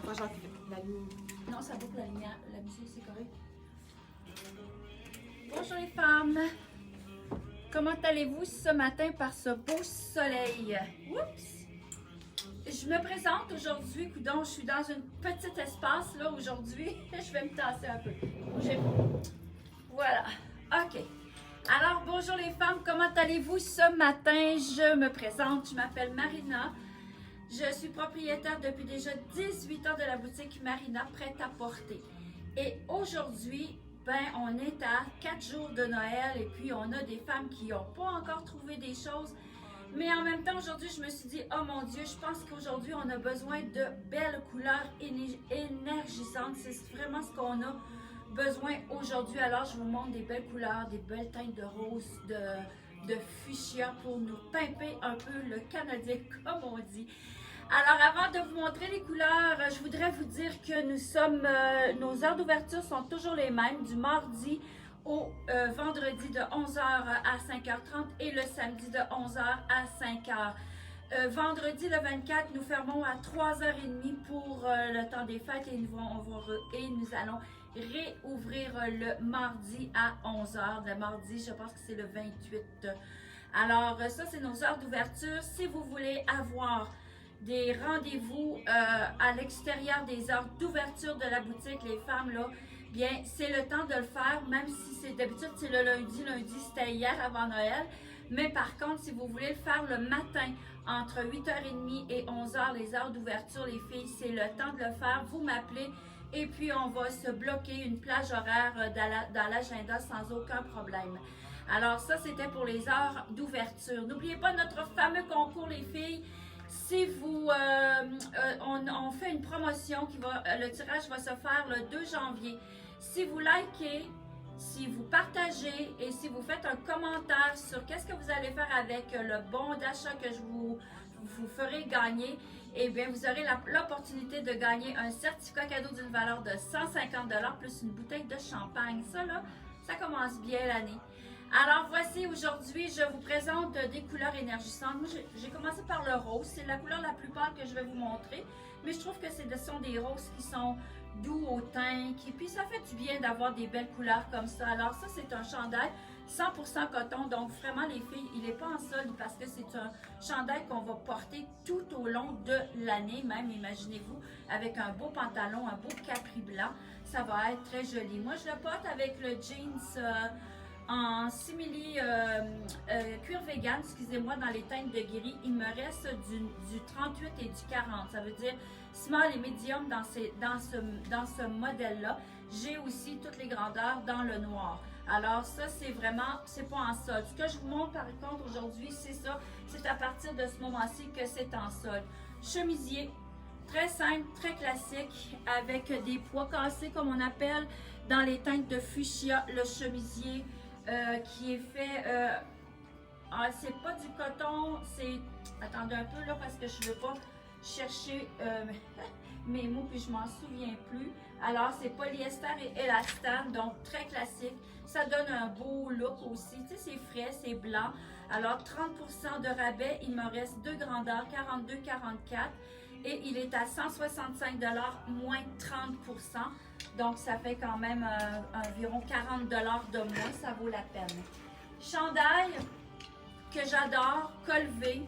Moi, genre, la lumière. Non, ça boucle la lumière. La musique, c'est correct. Bonjour les femmes. Comment allez-vous ce matin par ce beau soleil? Oups! Je me présente aujourd'hui, coudonc, je suis dans un petit espace là aujourd'hui. Je vais me tasser un peu. Bougez pas. Voilà. OK. Alors, bonjour les femmes, comment allez-vous ce matin? Je me présente, je m'appelle Marina. Je suis propriétaire depuis déjà 18 ans de la boutique Marina Prêt à porter. Et aujourd'hui, on est à 4 jours de Noël et puis on a des femmes qui n'ont pas encore trouvé des choses. Mais en même temps, aujourd'hui, je me suis dit, oh mon Dieu, je pense qu'aujourd'hui, on a besoin de belles couleurs énergisantes. C'est vraiment ce qu'on a besoin aujourd'hui. Alors, je vous montre des belles couleurs, des belles teintes de rose, de fuchsia pour nous pimper un peu le Canadien, comme on dit. Alors, avant de vous montrer les couleurs, je voudrais vous dire que nos heures d'ouverture sont toujours les mêmes, du mardi au vendredi de 11h à 5h30 et le samedi de 11h à 5h. Vendredi le 24, nous fermons à 3h30 pour le temps des fêtes et nous allons réouvrir le mardi à 11h. Le mardi, je pense que c'est le 28. Alors, ça, c'est nos heures d'ouverture. Si vous voulez avoir des rendez-vous à l'extérieur des heures d'ouverture de la boutique, les femmes, là, bien, c'est le temps de le faire, même si c'est d'habitude, c'est le lundi. Lundi, c'était hier avant Noël. Mais par contre, si vous voulez le faire le matin, entre 8h30 et 11h, les heures d'ouverture, les filles, c'est le temps de le faire. Vous m'appelez et puis on va se bloquer une plage horaire dans l'agenda sans aucun problème. Alors ça, c'était pour les heures d'ouverture. N'oubliez pas notre fameux concours, les filles. Si vous, on fait une promotion le tirage va se faire le 2 janvier. Si vous likez, si vous partagez et si vous faites un commentaire sur qu'est-ce que vous allez faire avec le bon d'achat que je vous ferai gagner, eh bien, vous aurez l'opportunité de gagner un certificat cadeau d'une valeur de 150 $ plus une bouteille de champagne. Ça, là, ça commence bien l'année. Alors, voici aujourd'hui, je vous présente des couleurs énergisantes. Moi, j'ai commencé par le rose. C'est la couleur la plus pâle que je vais vous montrer. Mais je trouve que ce sont des roses qui sont doux au teint. Puis ça fait du bien d'avoir des belles couleurs comme ça. Alors, ça, c'est un chandail 100% coton. Donc, vraiment, les filles, il n'est pas en solde parce que c'est un chandail qu'on va porter tout au long de l'année. Même, imaginez-vous, avec un beau pantalon, un beau capri blanc. Ça va être très joli. Moi, je le porte avec le jeans en simili cuir vegan, excusez-moi, dans les teintes de gris. Il me reste du 38 et du 40. Ça veut dire small et medium dans ce modèle-là. J'ai aussi toutes les grandeurs dans le noir. Alors ça, c'est vraiment, c'est pas en solde. Ce que je vous montre par contre aujourd'hui, c'est ça. C'est à partir de ce moment-ci que c'est en solde. Chemisier, très simple, très classique, avec des pois cassés comme on appelle, dans les teintes de fuchsia, le chemisier qui est fait, c'est pas du coton, c'est, attendez un peu là parce que je veux pas chercher mes mots puis je m'en souviens plus. Alors c'est polyester et élastane, donc très classique. Ça donne un beau look aussi, tu sais, c'est frais, c'est blanc. Alors 30% de rabais, il me reste deux grandeurs, 42, 44. Et il est à 165 $, moins 30%. Donc, ça fait quand même environ 40 $ de moins. Ça vaut la peine. Chandail que j'adore, col V,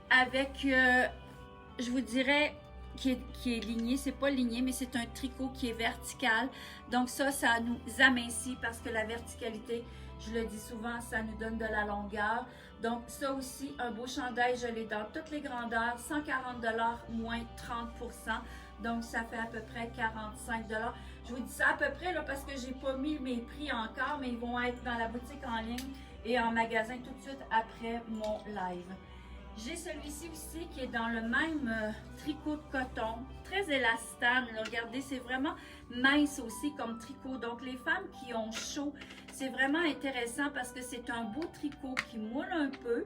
avec, je vous dirais, qui est ligné. C'est pas ligné, mais c'est un tricot qui est vertical. Donc, ça nous amincit parce que la verticalité, je le dis souvent, ça nous donne de la longueur. Donc, ça aussi, un beau chandail, je l'ai dans toutes les grandeurs, 140 $, moins 30%. Donc, ça fait à peu près 45 $. Je vous dis ça à peu près là, parce que j'ai pas mis mes prix encore, mais ils vont être dans la boutique en ligne et en magasin tout de suite après mon live. J'ai celui-ci aussi qui est dans le même tricot de coton, très élastane. Regardez, c'est vraiment mince aussi comme tricot. Donc, les femmes qui ont chaud, c'est vraiment intéressant parce que c'est un beau tricot qui moule un peu,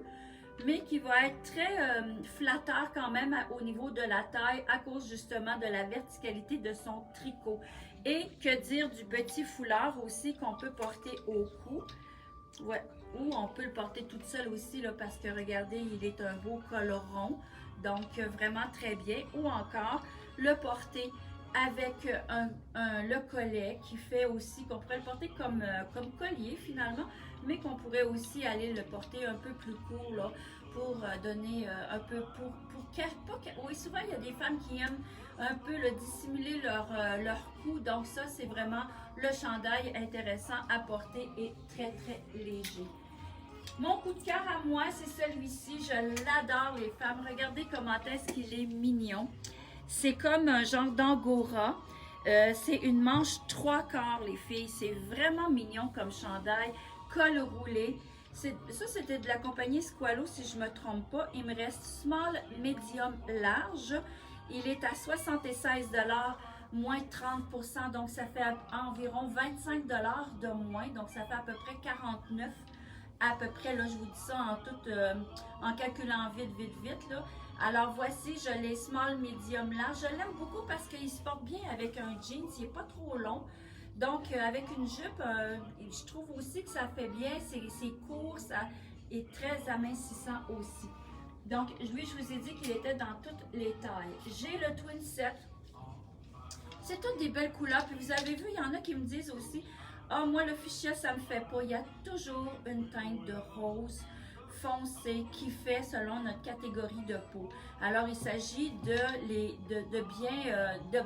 mais qui va être très flatteur quand même au niveau de la taille à cause justement de la verticalité de son tricot. Et que dire du petit foulard aussi qu'on peut porter au cou. Ouais. Ou on peut le porter toute seule aussi là, parce que regardez, il est un beau col rond. Donc vraiment très bien. Ou encore le porter avec le collet qui fait aussi qu'on pourrait le porter comme collier finalement, mais qu'on pourrait aussi aller le porter un peu plus court là, pour donner un peu oui, souvent il y a des femmes qui aiment un peu dissimuler leur cou, donc ça c'est vraiment le chandail intéressant à porter et très très léger. Mon coup de cœur à moi, c'est celui-ci. Je l'adore, les femmes. Regardez comment est-ce qu'il est mignon. C'est comme un genre d'angora. C'est une manche 3/4, les filles. C'est vraiment mignon comme chandail. Col roulé. Ça, c'était de la compagnie Squalo, si je ne me trompe pas. Il me reste small, medium, large. Il est à 76 $, moins 30 %. Donc, ça fait environ 25 $ de moins. Donc, ça fait à peu près 49 $ à peu près, là, je vous dis ça en calculant vite, là. Alors, voici, je l'ai small, medium, large. Je l'aime beaucoup parce qu'il se porte bien avec un jeans, il n'est pas trop long. Donc, avec une jupe, je trouve aussi que ça fait bien, c'est court, ça est très amincissant aussi. Donc, oui, je vous ai dit qu'il était dans toutes les tailles. J'ai le twin set. C'est toutes des belles couleurs. Puis vous avez vu, il y en a qui me disent aussi, ah, moi, le fuchsia, ça me fait pas. Il y a toujours une teinte de rose foncé qui fait selon notre catégorie de peau. Alors, il s'agit de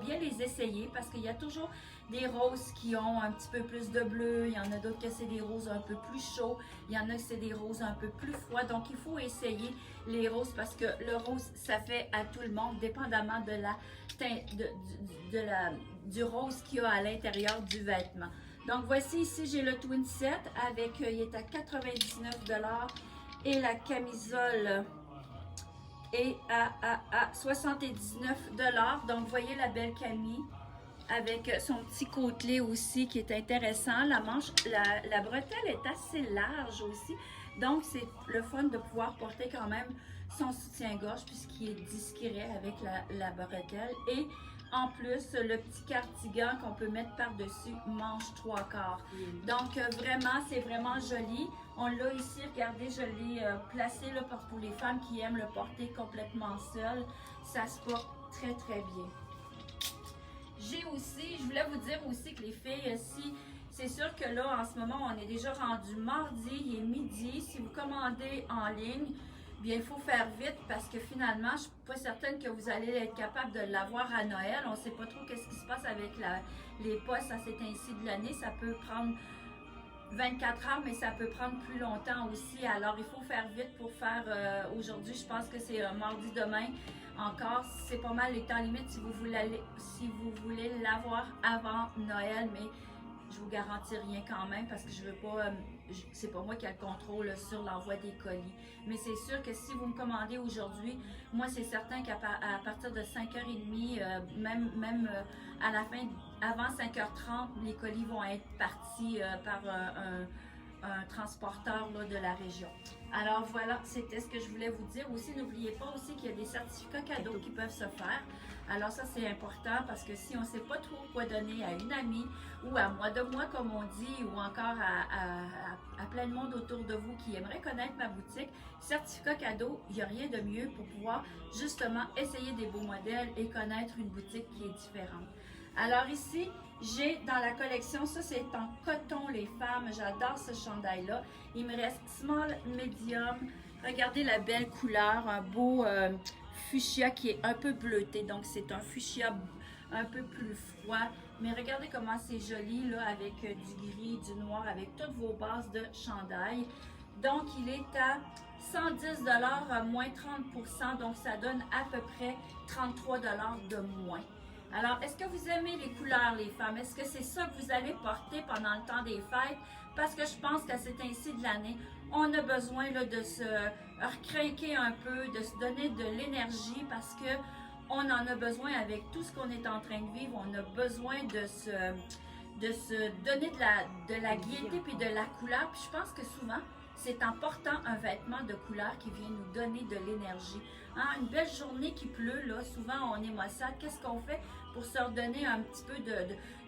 bien les essayer parce qu'il y a toujours des roses qui ont un petit peu plus de bleu. Il y en a d'autres que c'est des roses un peu plus chauds. Il y en a que c'est des roses un peu plus froids. Donc, il faut essayer les roses parce que le rose, ça fait à tout le monde, dépendamment de la teinte, du rose qu'il y a à l'intérieur du vêtement. Donc, voici ici, j'ai le twin set avec, il est à 99 $ et la camisole est à 79 $. Donc, vous voyez la belle Camille avec son petit côtelet aussi qui est intéressant. La manche, la bretelle est assez large aussi. Donc, c'est le fun de pouvoir porter quand même son soutien-gorge puisqu'il est discret avec la bretelle. Et en plus, le petit cardigan qu'on peut mettre par-dessus, manche 3/4. Donc, vraiment, c'est vraiment joli. On l'a ici, regardez, je l'ai placé là, pour les femmes qui aiment le porter complètement seul. Ça se porte très, très bien. J'ai aussi, je voulais vous dire aussi que les filles, si c'est sûr que là, en ce moment, on est déjà rendu mardi, il est midi. Si vous commandez en ligne, bien, il faut faire vite parce que finalement, je ne suis pas certaine que vous allez être capable de l'avoir à Noël. On ne sait pas trop qu'est-ce qui se passe avec les postes à cet ainsi de l'année. Ça peut prendre 24 heures, mais ça peut prendre plus longtemps aussi. Alors, il faut faire vite pour faire aujourd'hui. Je pense que c'est mardi demain. Encore, c'est pas mal les temps limites si vous voulez l'avoir avant Noël, mais je vous garantis rien quand même parce que je veux pas, c'est pas moi qui ai le contrôle sur l'envoi des colis. Mais c'est sûr que si vous me commandez aujourd'hui, moi c'est certain qu'à partir de 5h30, même à la fin, avant 5h30, les colis vont être partis par un transporteur là, de la région. Alors voilà, c'était ce que je voulais vous dire. Aussi, n'oubliez pas aussi qu'il y a des certificats cadeaux qui peuvent se faire. Alors ça, c'est important parce que si on ne sait pas trop quoi donner à une amie ou à moi de moi, comme on dit, ou encore à plein de monde autour de vous qui aimerait connaître ma boutique, certificat cadeau, il n'y a rien de mieux pour pouvoir justement essayer des beaux modèles et connaître une boutique qui est différente. Alors ici, j'ai dans la collection, ça c'est en coton les femmes, j'adore ce chandail-là. Il me reste small, medium. Regardez la belle couleur, un beau fuchsia qui est un peu bleuté. Donc c'est un fuchsia un peu plus froid. Mais regardez comment c'est joli là avec du gris, du noir, avec toutes vos bases de chandail. Donc il est à 110 $, moins 30 %. Donc ça donne à peu près 33 $ de moins. Alors, est-ce que vous aimez les couleurs, les femmes? Est-ce que c'est ça que vous allez porter pendant le temps des fêtes? Parce que je pense qu'à cet ainsi de l'année, on a besoin là, de se recraquer un peu, de se donner de l'énergie parce que on en a besoin avec tout ce qu'on est en train de vivre. On a besoin de se donner de la gaieté puis de la couleur. Puis je pense que souvent, c'est en portant un vêtement de couleur qui vient nous donner de l'énergie. Hein? Une belle journée qui pleut, là, souvent on est maussade. Qu'est-ce qu'on fait pour se redonner un petit peu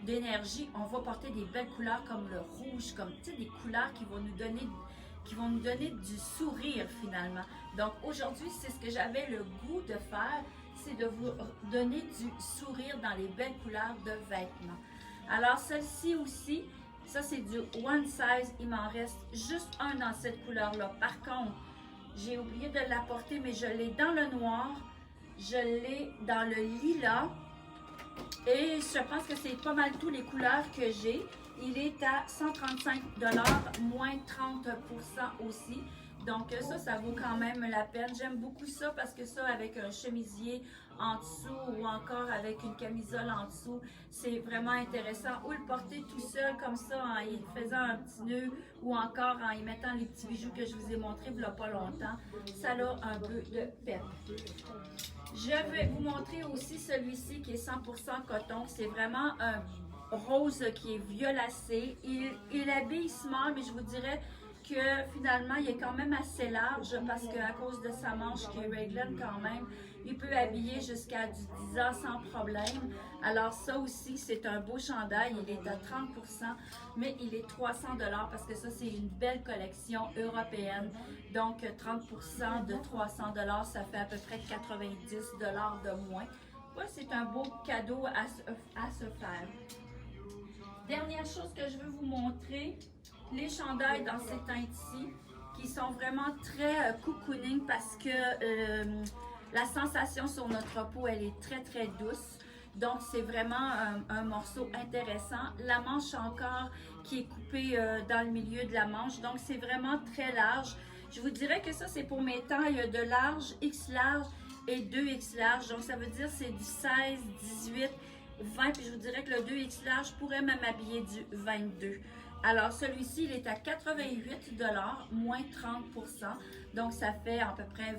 d'énergie? On va porter des belles couleurs comme le rouge, comme des couleurs qui vont nous donner du sourire finalement. Donc aujourd'hui, c'est ce que j'avais le goût de faire. c'est de vous donner du sourire dans les belles couleurs de vêtements. Alors, celle-ci aussi, ça c'est du one size. Il m'en reste juste un dans cette couleur-là. Par contre, j'ai oublié de l'apporter, mais je l'ai dans le noir, je l'ai dans le lilas. Et je pense que c'est pas mal tous les couleurs que j'ai. Il est à 135 $, moins 30% aussi. Donc ça vaut quand même la peine. J'aime beaucoup ça parce que ça, avec un chemisier en dessous ou encore avec une camisole en dessous, c'est vraiment intéressant. Ou le porter tout seul comme ça en y faisant un petit nœud ou encore en y mettant les petits bijoux que je vous ai montrés il n'y a pas longtemps. Ça a un peu de pep. Je vais vous montrer aussi celui-ci qui est 100% coton. C'est vraiment un rose qui est violacé. Il habille small, mais je vous dirais que finalement, il est quand même assez large parce qu'à cause de sa manche qui est raglan quand même, il peut habiller jusqu'à du 10 ans sans problème. Alors ça aussi, c'est un beau chandail. Il est à 30%, mais il est 300 $ parce que ça, c'est une belle collection européenne. Donc 30% de 300 $, ça fait à peu près 90 $ de moins. Ouais, c'est un beau cadeau à se faire. Dernière chose que je veux vous montrer, les chandails dans ces teintes-ci qui sont vraiment très cocooning parce que la sensation sur notre peau, elle est très très douce. Donc c'est vraiment un morceau intéressant. La manche encore qui est coupée dans le milieu de la manche, donc c'est vraiment très large. Je vous dirais que ça c'est pour mes tailles de large, X large et 2X large. Donc ça veut dire c'est du 16, 18, 20, puis je vous dirais que le 2X large pourrait même habiller du 22. Alors, celui-ci, il est à 88 $, moins 30%. Donc, ça fait à peu près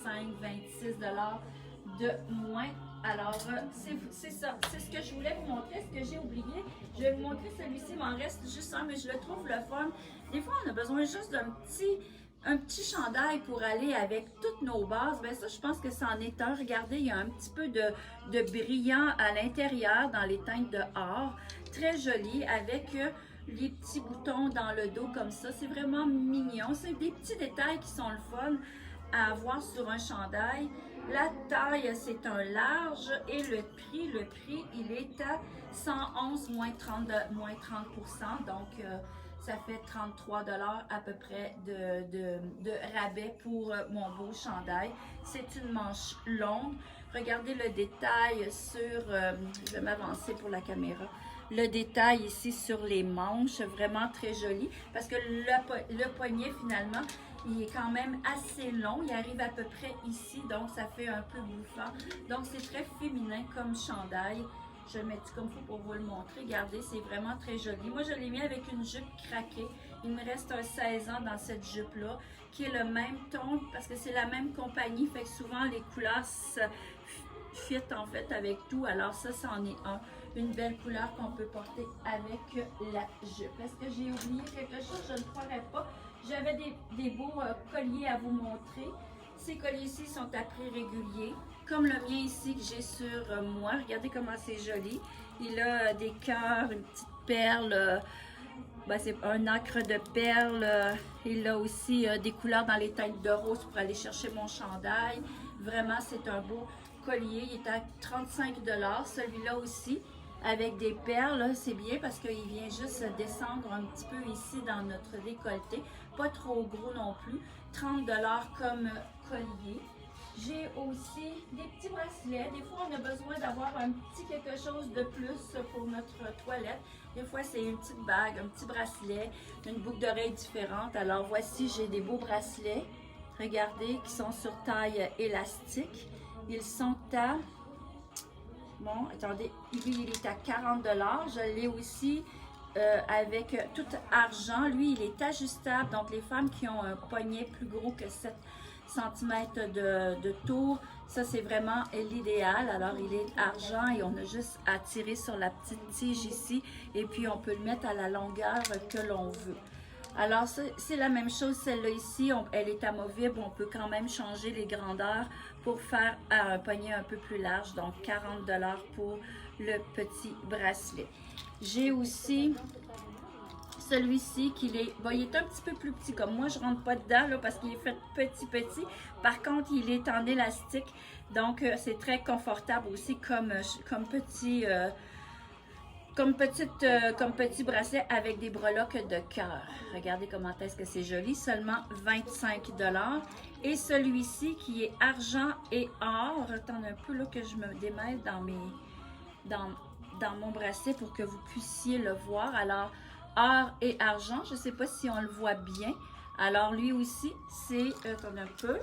25-26 $ de moins. Alors, c'est ça. C'est ce que je voulais vous montrer. Ce que j'ai oublié, je vais vous montrer celui-ci. Il m'en reste juste un, mais je le trouve le fun. Des fois, on a besoin juste un petit chandail pour aller avec toutes nos bases. Bien ça, je pense que c'en est un. Regardez, il y a un petit peu de brillant à l'intérieur dans les teintes de or. Très joli avec les petits boutons dans le dos comme ça. C'est vraiment mignon. C'est des petits détails qui sont le fun à avoir sur un chandail. La taille, c'est un large et le prix, il est à 111 moins 30%. Donc, ça fait 33 $ à peu près de rabais pour mon beau chandail. C'est une manche longue. Regardez le détail sur, je vais m'avancer pour la caméra. Le détail ici sur les manches, vraiment très joli parce que le poignet finalement, il est quand même assez long. Il arrive à peu près ici, donc ça fait un peu bouffant. Donc c'est très féminin comme chandail. Je le mets comme il faut pour vous le montrer. Regardez, c'est vraiment très joli. Moi, je l'ai mis avec une jupe craquée. Il me reste un 16 ans dans cette jupe-là, qui est le même ton, parce que c'est la même compagnie. Fait que souvent, les couleurs fit en fait avec tout. Alors ça, c'en est un. Une belle couleur qu'on peut porter avec la jupe. Est-ce que j'ai oublié quelque chose? Je ne croirais pas. J'avais des beaux colliers à vous montrer. Ces colliers-ci sont à prix régulier, comme le mien ici que j'ai sur moi. Regardez comment c'est joli. Il a des cœurs, une petite perle, c'est un acre de perles. Il a aussi des couleurs dans les teintes de rose pour aller chercher mon chandail. Vraiment, c'est un beau collier. Il est à 35 $. Celui-là aussi, avec des perles, c'est bien parce qu'il vient juste descendre un petit peu ici dans notre décolleté. Pas trop gros non plus. 30 $ comme collier. J'ai aussi des petits bracelets. Des fois, on a besoin d'avoir un petit quelque chose de plus pour notre toilette. Des fois, c'est une petite bague, un petit bracelet, une boucle d'oreille différente. Alors, voici, j'ai des beaux bracelets. Regardez, qui sont sur taille élastique. Ils sont à... Bon, attendez, lui, il est à 40 $. Je l'ai aussi avec tout argent. Lui, il est ajustable. Donc, les femmes qui ont un poignet plus gros que 7 cm de tour, ça, c'est vraiment l'idéal. Alors, il est argent et on a juste à tirer sur la petite tige ici. Et puis, on peut le mettre à la longueur que l'on veut. Alors, c'est la même chose, celle-là ici, elle est amovible, on peut quand même changer les grandeurs pour faire un poignet un peu plus large, donc 40 $ pour le petit bracelet. J'ai aussi celui-ci, il est un petit peu plus petit. Comme moi, je rentre pas dedans là, parce qu'il est fait petit. Par contre, il est en élastique. Donc, c'est très confortable aussi comme petit... comme petit bracelet avec des breloques de cœur. Regardez comment est-ce que c'est joli. Seulement 25 $. Et celui-ci qui est argent et or. Attends un peu là que je me démêle dans mon bracelet pour que vous puissiez le voir. Alors, or et argent. Je ne sais pas si on le voit bien. Alors, lui aussi, c'est... Attends un peu.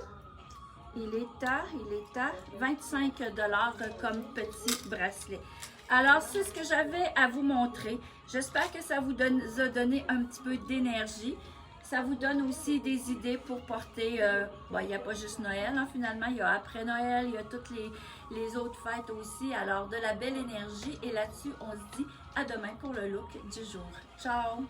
Il est à 25 $ comme petit bracelet. Alors, c'est ce que j'avais à vous montrer. J'espère que ça vous a donné un petit peu d'énergie. Ça vous donne aussi des idées pour porter... il n'y a pas juste Noël, hein, finalement. Il y a après Noël, il y a toutes les autres fêtes aussi. Alors, de la belle énergie. Et là-dessus, on se dit à demain pour le look du jour. Ciao!